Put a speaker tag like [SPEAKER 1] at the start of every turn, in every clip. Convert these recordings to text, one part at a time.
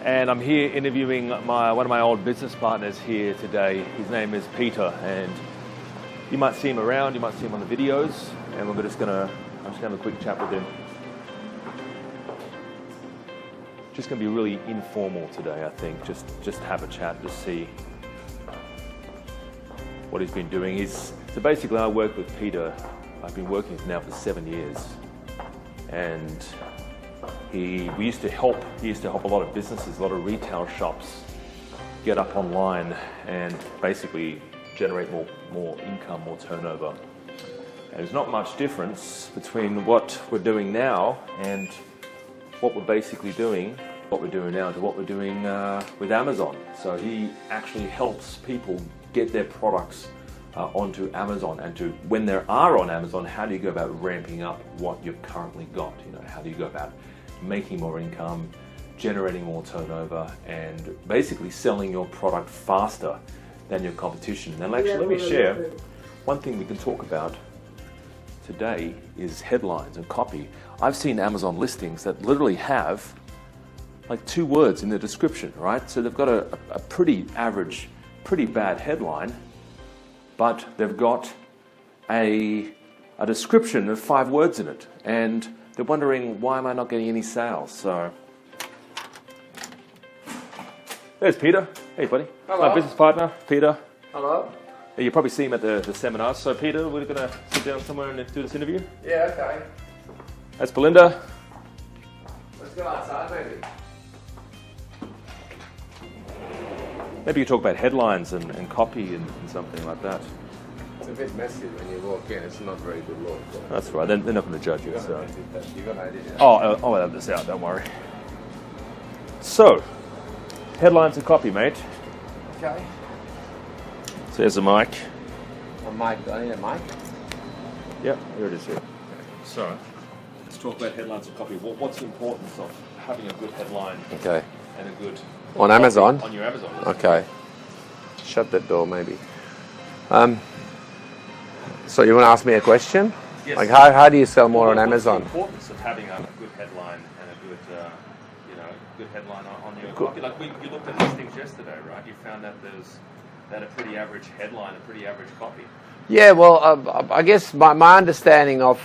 [SPEAKER 1] and I'm here interviewing one of my old business partners here today. His name is Peter, and you might see him around, you might see him on the videos, and I'm just gonna have a quick chat with him. Just gonna be really informal today, I think. Just have a chat, just see what he's been doing. So basically, I work with Peter. I've been working with him now for 7 years, and he used to help a lot of businesses, a lot of retail shops get up online and basically generate more income, more turnover. And there's not much difference between what we're doing now and what we're basically doing, what we're doing now to what we're doing with Amazon. So he actually helps people get their products onto Amazon, and to when they are on Amazon, how do you go about ramping up what you've currently got? You know, how do you go about making more income, generating more turnover, and basically selling your product faster than your competition. And actually, let me share one thing we can talk about today is headlines and copy. I've seen Amazon listings that literally have like 2 words in the description, right? So they've got a pretty average, pretty bad headline, but they've got a description of 5 words in it, and they're wondering, why am I not getting any sales? So there's Peter. Hey, buddy.
[SPEAKER 2] Hello.
[SPEAKER 1] My business partner, Peter.
[SPEAKER 2] Hello.
[SPEAKER 1] You probably see him at the seminar. So Peter, we're going to sit down somewhere and do this interview.
[SPEAKER 2] Yeah, okay.
[SPEAKER 1] That's Belinda.
[SPEAKER 2] Let's go outside, maybe.
[SPEAKER 1] Maybe you talk about headlines and copy and something like that.
[SPEAKER 2] It's a bit messy when you walk in. It's not very good look.
[SPEAKER 1] That's right. They're not going to judge you. So.
[SPEAKER 2] You got an idea?
[SPEAKER 1] I'll have this out. Don't worry. So, headlines and copy, mate.
[SPEAKER 2] Okay.
[SPEAKER 1] So there's a mic.
[SPEAKER 2] A mic. Do I need a mic?
[SPEAKER 1] Yep, here it is here. So, let's talk about headlines and copy. What's the importance of having a good headline
[SPEAKER 2] Okay.
[SPEAKER 1] and a good
[SPEAKER 2] On Amazon?
[SPEAKER 1] On your Amazon listing?
[SPEAKER 2] Okay. Shut that door, maybe. So you want to ask me a question?
[SPEAKER 1] Yes.
[SPEAKER 2] Like how do you sell more on Amazon?
[SPEAKER 1] What's the importance of having a good headline and a good headline on your copy? Like you looked at listings yesterday, right? You found that that a pretty average headline, a pretty average copy.
[SPEAKER 2] Yeah, well, I guess my understanding of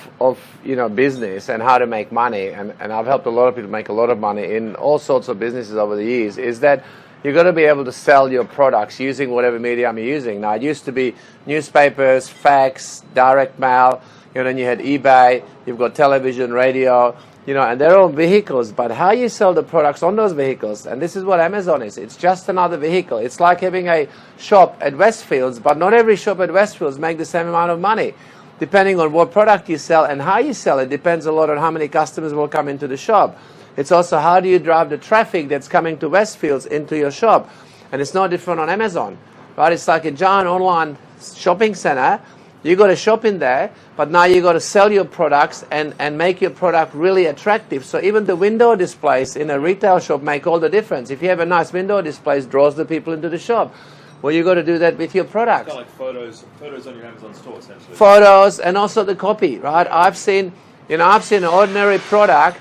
[SPEAKER 2] business and how to make money, and I've helped a lot of people make a lot of money in all sorts of businesses over the years, is that you've got to be able to sell your products using whatever medium you're using. Now, it used to be newspapers, fax, direct mail, then you had eBay, you've got television, radio, and they're all vehicles, but how you sell the products on those vehicles, and this is what Amazon is. It's just another vehicle. It's like having a shop at Westfields, but not every shop at Westfields make the same amount of money. Depending on what product you sell and how you sell it, depends a lot on how many customers will come into the shop. It's also how do you drive the traffic that's coming to Westfields into your shop. And it's no different on Amazon, right? It's like a giant online shopping center. You got to shop in there, but now you got to sell your products and make your product really attractive. So even the window displays in a retail shop make all the difference. If you have a nice window display, it draws the people into the shop. Well, you got to do that with your products.
[SPEAKER 1] It's kind of like photos on your Amazon store, essentially.
[SPEAKER 2] Photos and also the copy, right? I've seen an ordinary product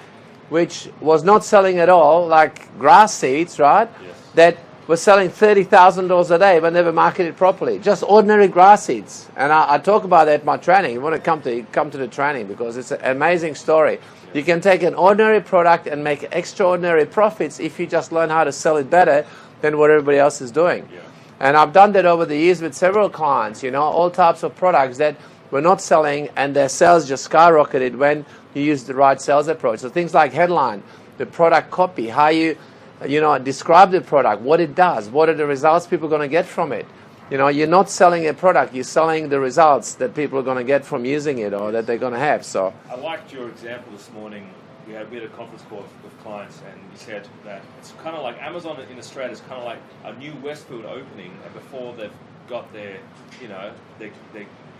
[SPEAKER 2] which was not selling at all, like grass seeds, right?
[SPEAKER 1] Yes.
[SPEAKER 2] That was selling $30,000 a day but never marketed properly. Just ordinary grass seeds. And I talk about that at my training. You want to come to the training because it's an amazing story. Yes. You can take an ordinary product and make extraordinary profits if you just learn how to sell it better than what everybody else is doing. Yeah. And I've done that over the years with several clients, all types of products that were not selling and their sales just skyrocketed when you use the right sales approach. So things like headline, the product copy, how you describe the product, what it does, what are the results people are going to get from it. You're not selling a product, you're selling the results that people are going to get from using it or that they're going to have. So
[SPEAKER 1] I liked your example this morning. We had a conference call with clients, and you said that it's kind of like Amazon in Australia is kind of like a new Westfield opening, and before they've got their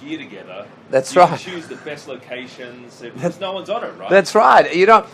[SPEAKER 1] gear together.
[SPEAKER 2] That's
[SPEAKER 1] you
[SPEAKER 2] right.
[SPEAKER 1] Choose the best locations because no one's on it, right?
[SPEAKER 2] That's right.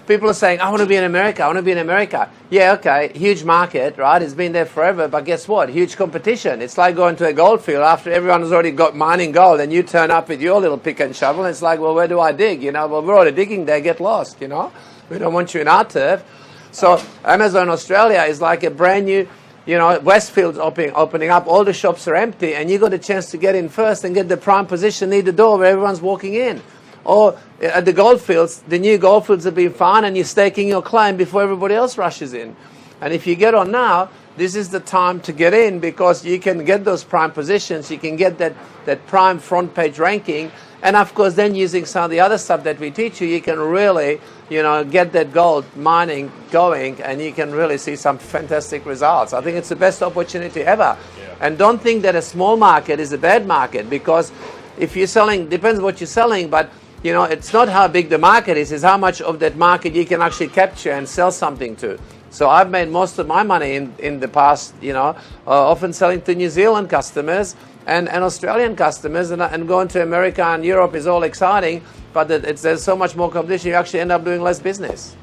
[SPEAKER 2] People are saying, I want to be in America. I want to be in America. Yeah, okay, huge market, right? It's been there forever, but guess what? Huge competition. It's like going to a gold field after everyone has already got mining gold, and you turn up with your little pick and shovel, and it's like, well, where do I dig? Well, we're already digging there. Get lost. We don't want you in our turf. So Amazon Australia is like a brand new, you know, Westfield's opening up, all the shops are empty, and you got a chance to get in first and get the prime position near the door where everyone's walking in. Or at the goldfields, the new goldfields have been found, and you're staking your claim before everybody else rushes in. And if you get on now, this is the time to get in, because you can get those prime positions, you can get that prime front page ranking, and of course then using some of the other stuff that we teach you, you can really, you know, get that gold mining going, and you can really see some fantastic results. I think it's the best opportunity ever. Yeah. And don't think that a small market is a bad market, because if you're selling, depends what you're selling, but you know, it's not how big the market is, it's how much of that market you can actually capture and sell something to. So I've made most of my money in the past, you know, often selling to New Zealand customers and Australian customers, and going to America and Europe is all exciting, but there's so much more competition, you actually end up doing less business.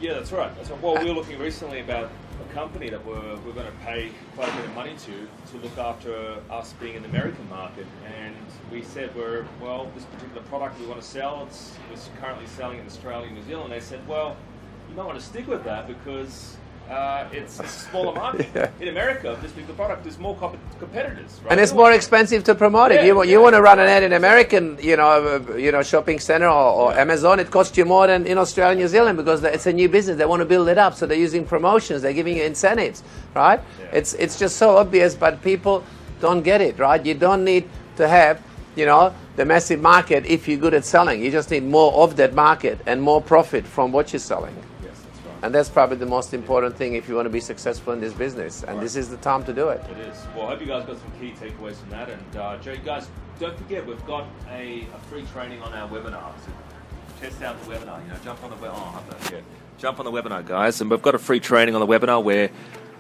[SPEAKER 1] Yeah, that's right. Well, we were looking recently about a company that we're going to pay quite a bit of money to look after us being in the American market, and we said, well, this particular product we want to sell, it's currently selling in Australia and New Zealand. They said, well, you might want to stick with that because it's a smaller market. Yeah. In America, this particular product, there's more competitors, right?
[SPEAKER 2] And it's more expensive to promote it. Yeah, you want to run an ad in American, you know, shopping center or Amazon. It costs you more than in Australia and New Zealand, because it's a new business. They want to build it up, so they're using promotions. They're giving you incentives, right? Yeah. It's just so obvious, but people don't get it, right? You don't need to have, you know, the massive market if you're good at selling. You just need more of that market and more profit from what you're selling. And that's probably the most important thing if you want to be successful in this business. And this is the time to do it.
[SPEAKER 1] It is. Well, I hope you guys got some key takeaways from that. And Joe, you guys, don't forget, we've got a free training on our webinar. So test out the webinar. You know, jump on the webinar. Jump on the webinar, guys. And we've got a free training on the webinar where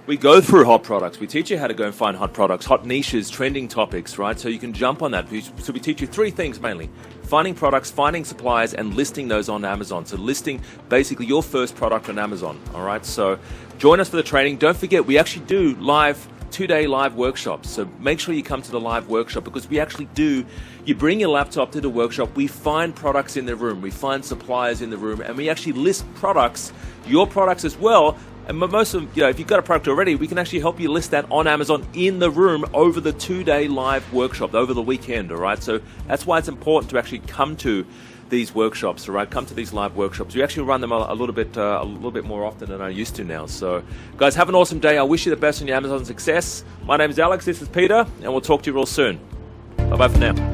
[SPEAKER 1] we go through hot products. We teach you how to go and find hot products, hot niches, trending topics, right? So you can jump on that. So we teach you three things mainly: finding products, finding suppliers, and listing those on Amazon. So listing basically your first product on Amazon, all right? So join us for the training. Don't forget, we actually do two-day live workshops. So make sure you come to the live workshop, because we actually do, you bring your laptop to the workshop, we find products in the room, we find suppliers in the room, and we actually list products, your products as well. And most of them, you know, if you've got a product already, we can actually help you list that on Amazon in the room over the 2-day live workshop, over the weekend, all right? So that's why it's important to actually come to these workshops, all right? Come to these live workshops. We actually run them a little bit more often than I used to now. So, guys, have an awesome day. I wish you the best in your Amazon success. My name is Alex. This is Peter, and we'll talk to you real soon. Bye-bye for now.